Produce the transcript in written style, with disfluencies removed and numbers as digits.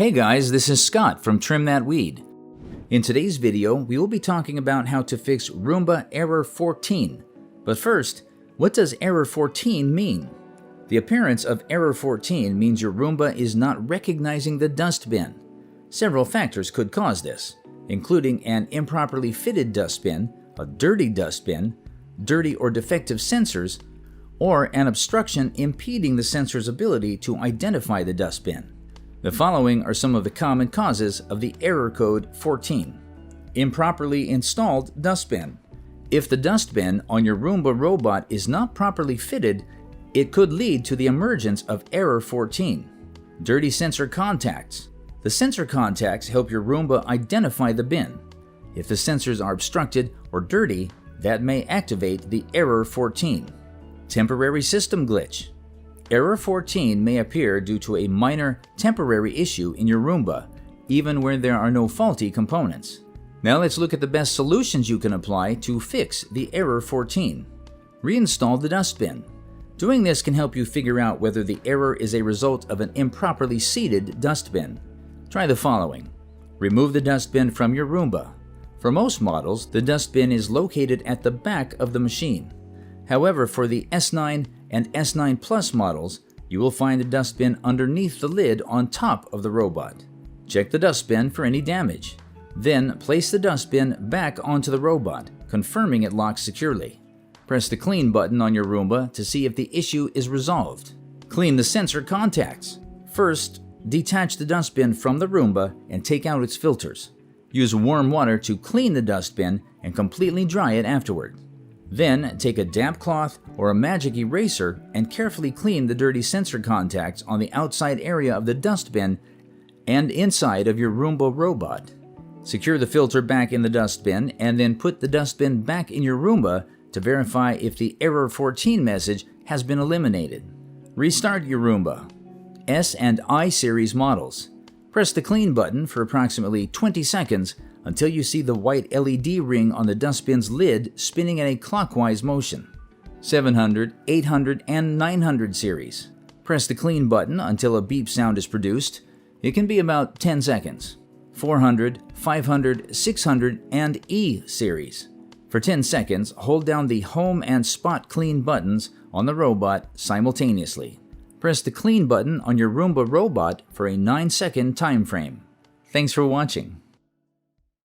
Hey guys, this is Scott from Trim That Weed. In today's video, we will be talking about how to fix Roomba Error 14. But first, what does Error 14 mean? The appearance of Error 14 means your Roomba is not recognizing the dustbin. Several factors could cause this, including an improperly fitted dustbin, a dirty dustbin, dirty or defective sensors, or an obstruction impeding the sensor's ability to identify the dustbin. The following are some of the common causes of the error code 14. Improperly installed dustbin. If the dustbin on your Roomba robot is not properly fitted, it could lead to the emergence of error 14. Dirty sensor contacts. The sensor contacts help your Roomba identify the bin. If the sensors are obstructed or dirty, that may activate the error 14. Temporary system glitch. Error 14 may appear due to a minor temporary issue in your Roomba, even where there are no faulty components. Now let's look at the best solutions you can apply to fix the error 14. Reinstall the dustbin. Doing this can help you figure out whether the error is a result of an improperly seated dustbin. Try the following. Remove the dustbin from your Roomba. For most models, the dustbin is located at the back of the machine. However, for the S9 and S9 Plus models, you will find the dustbin underneath the lid on top of the robot. Check the dustbin for any damage. Then place the dustbin back onto the robot, confirming it locks securely. Press the Clean button on your Roomba to see if the issue is resolved. Clean the sensor contacts. First, detach the dustbin from the Roomba and take out its filters. Use warm water to clean the dustbin and completely dry it afterward. Then, take a damp cloth or a magic eraser and carefully clean the dirty sensor contacts on the outside area of the dustbin and inside of your Roomba robot. Secure the filter back in the dustbin and then put the dustbin back in your Roomba to verify if the error 14 message has been eliminated. Restart your Roomba. S and I series models. Press the Clean button for approximately 20 seconds until you see the white LED ring on the dustbin's lid spinning in a clockwise motion. 700, 800, and 900 series. Press the Clean button until a beep sound is produced. It can be about 10 seconds. 400, 500, 600, and E series. For 10 seconds, hold down the Home and Spot Clean buttons on the robot simultaneously. Press the Clean button on your Roomba robot for a 9-second time frame. Thanks for watching.